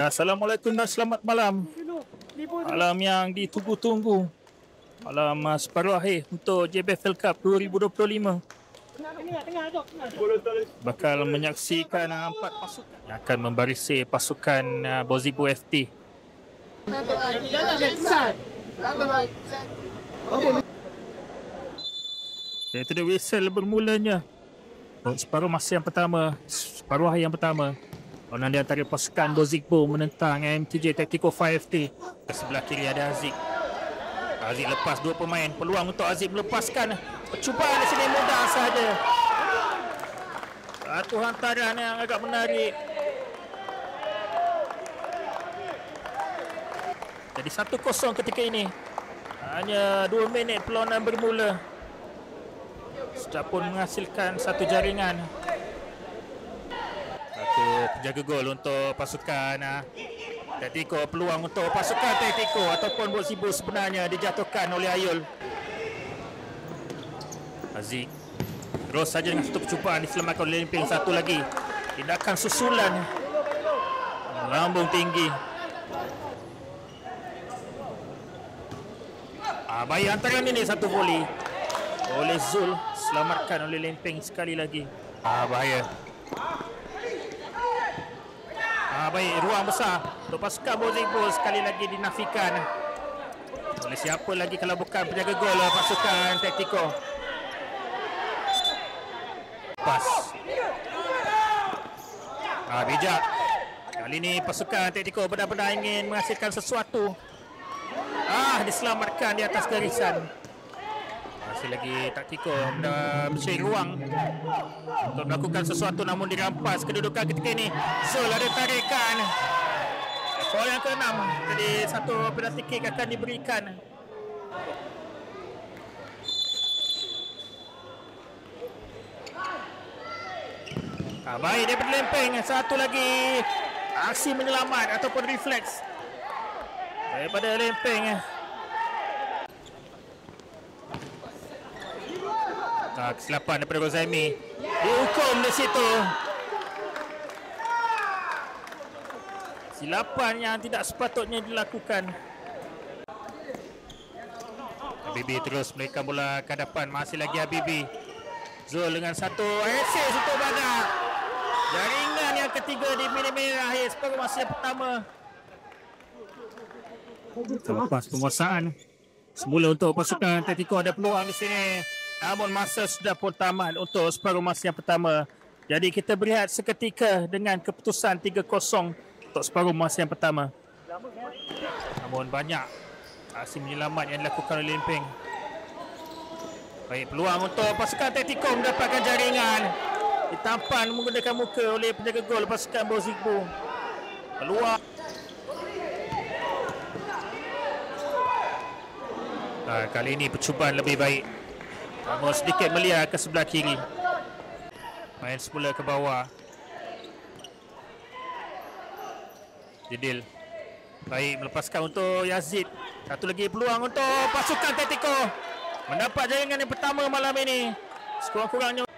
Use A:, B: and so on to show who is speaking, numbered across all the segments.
A: Assalamualaikum dan selamat malam. Malam yang ditunggu-tunggu. Malam separuh akhir untuk JBFL Cup 2025. Bakal menyaksikan 4 pasukan yang akan membarisi pasukan Bozibo FT. Itu dia whistle bermulanya separuh masa yang pertama, separuh akhir yang pertama. Lawan di antara pasukan Bozibo menentang MTJ Tactical 5FT. Ke sebelah kiri ada Aziz. Aziz lepas 2 pemain. Peluang untuk Aziz melepaskan. Percubaan di sini mudah sahaja. Satu hantaran yang agak menarik. Jadi 1-0 ketika ini. Hanya 2 minit perlawanan bermula. Sudah pun menghasilkan satu jaringan. Satu penjaga gol untuk pasukan Tactical. Peluang untuk pasukan Tactical ataupun Bozibo sebenarnya dijatuhkan oleh Ayul. Aziz terus saja dengan satu percubaan diselamatkan oleh Limping. Satu lagi tindakan susulan lambung tinggi. Baik antaran ini, satu volley oleh Zul, selamatkan oleh Limping sekali lagi. Bahaya. Baik, ruang besar untuk pasukan Bozibo sekali lagi dinafikan oleh siapa lagi kalau bukan penjaga gol pasukan Tactical. Pas. Bijak. Kali ini pasukan Tactical benar-benar ingin menghasilkan sesuatu. Diselamatkan di atas garisan. Masih lagi Tactical mencari ruang untuk melakukan sesuatu, namun dirampas kedudukan ketika ini. Zul ada tarikan. Foul yang ke-6. Jadi satu penalti kick akan diberikan. Baik daripada Lempeng. Satu lagi aksi menyelamat ataupun refleks daripada Lempeng. Kesilapan daripada Rozaimi. Dihukum di situ. Silapan yang tidak sepatutnya dilakukan. Habibi terus melarikan bola ke hadapan. Masih lagi Habibi. Zul dengan satu assist untuk Badak. Jaringan yang ketiga di minit-minit akhir separuh masa yang pertama. Selepas penguasaan semula untuk pasukan Tactical ada peluang di sini. Namun masa sudah pun tamat untuk separuh masa yang pertama. Jadi kita berehat seketika dengan keputusan 3-0 untuk separuh masa yang pertama. Namun banyak aksi menyelamat yang dilakukan oleh Limping. Baik, peluang untuk pasukan Tactical mendapatkan jaringan. Ditampan menggunakan muka oleh penjaga gol pasukan Bozibo. Peluang. Kali ini percubaan lebih baik. Namun sedikit meliar ke sebelah kiri. Main semula ke bawah. Jidil. Baik, melepaskan untuk Yazid. Satu lagi peluang untuk pasukan Tactical. Mendapat jaringan yang pertama malam ini. Sekurang-kurangnya.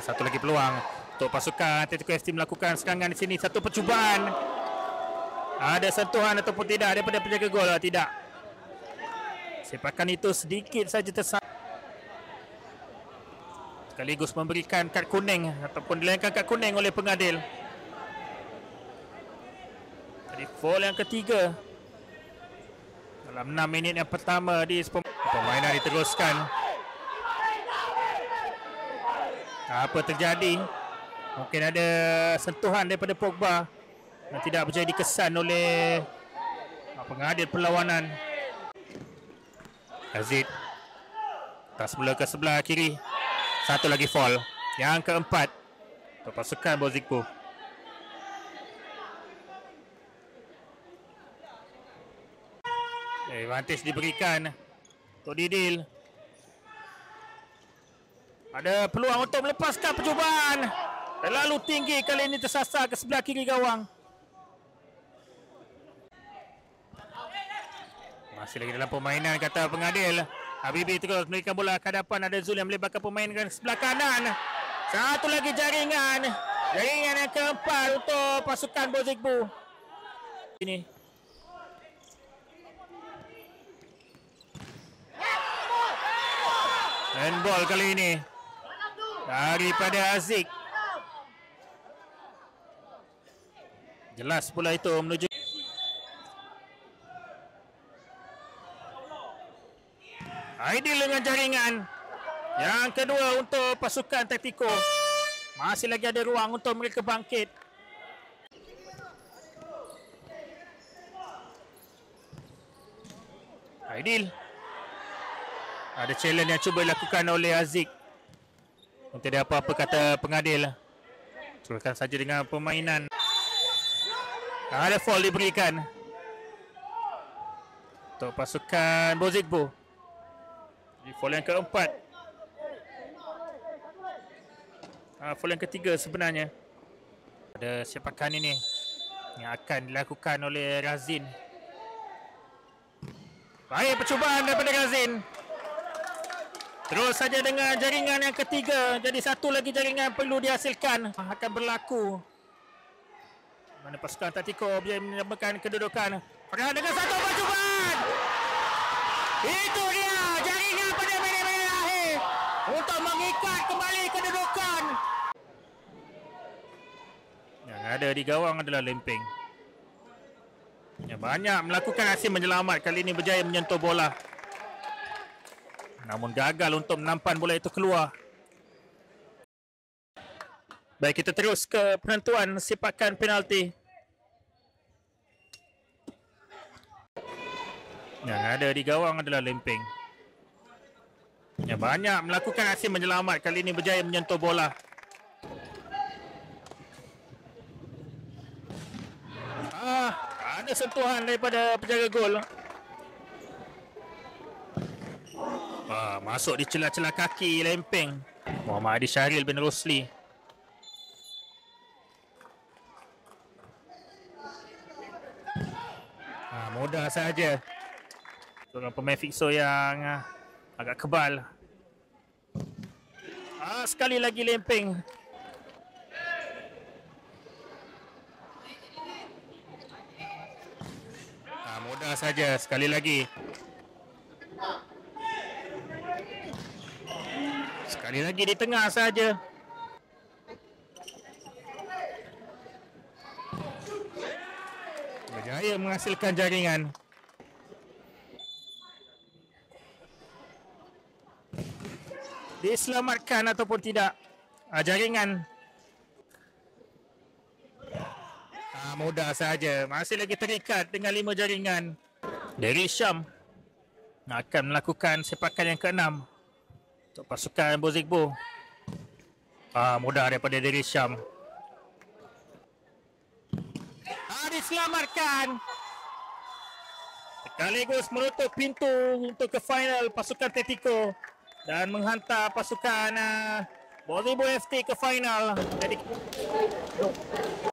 A: Satu lagi peluang untuk pasukan Tactical FT melakukan serangan di sini. Satu percubaan. Ada sentuhan ataupun tidak daripada penjaga gol? Tidak. Sepakan itu sedikit saja tersalah. Sekaligus memberikan kad kuning ataupun dilayangkan kad kuning oleh pengadil. Jadi foul yang ketiga dalam 6 minit yang pertama di permainan diteruskan. Apa terjadi? Mungkin ada sentuhan daripada Pogba yang tidak menjadi kesan oleh pengadil perlawanan. Aziz tak semula ke sebelah kiri. Satu lagi foul. Yang keempat untuk pasukan Bozibo. Advantage diberikan untuk Didil. Ada peluang untuk melepaskan percubaan. Terlalu tinggi, kali ini tersasar ke sebelah kiri gawang. Masih lagi dalam permainan kata pengadil. Habibi terus memberikan bola ke hadapan. Ada Zul yang melebarkan pemain ke sebelah kanan. Satu lagi jaringan. Jaringan yang keempat untuk pasukan Bozikbu. Ini. Handball kali ini. Daripada Aziz. Jelas bola itu menuju. Aidil dengan jaringan. Yang kedua untuk pasukan Taktiko. Masih lagi ada ruang untuk mereka bangkit. Aidil. Ada challenge yang cuba dilakukan oleh Aziz. Tidak ada apa-apa kata pengadil. Teruskan saja dengan permainan. Ada foul diberikan untuk pasukan Bozikbu. Foul yang keempat. Foul yang ketiga sebenarnya. Ada sepakan ini yang akan dilakukan oleh Razin. Baik percubaan daripada Razin. Terus saja dengan jaringan yang ketiga. Jadi satu lagi jaringan perlu dihasilkan. Akan berlaku. Mana pasukan Taktiko dia menyamakan kedudukan. Farhan dengan satu percubaan. Itu dia jaringan pada minit-minit akhir untuk mengikat kembali kedudukan. Yang ada di gawang adalah Lempeng. Yang banyak melakukan aksi menyelamat. Kali ini berjaya menyentuh bola. Namun gagal untuk menampan bola itu keluar. Baik, kita terus ke penentuan sepakan penalti. Yang ada di gawang adalah Lempeng. Yang banyak melakukan aksi menyelamat. Kali ini berjaya menyentuh bola. Ada sentuhan daripada penjaga gol. Masuk di celah-celah kaki Lempeng. Muhammad Adi Syahril bin Rosli. Mudah saja. Seorang pemain fixo yang agak kebal. Sekali lagi Lempeng. Mudah saja. Sekali lagi. Sekali lagi di tengah saja. Berjaya menghasilkan jaringan. Diselamatkan ataupun tidak jaringan. Mudah saja. Masih lagi terikat dengan 5 jaringan. Dari Syam akan melakukan sepakan yang ke-6 untuk pasukan Bozikbu. Mudah daripada Dari Syam. Diselamatkan. Sekaligus menutup pintu untuk ke final pasukan Taktiko dan menghantar pasukan Bozikbu FT ke final. Jadi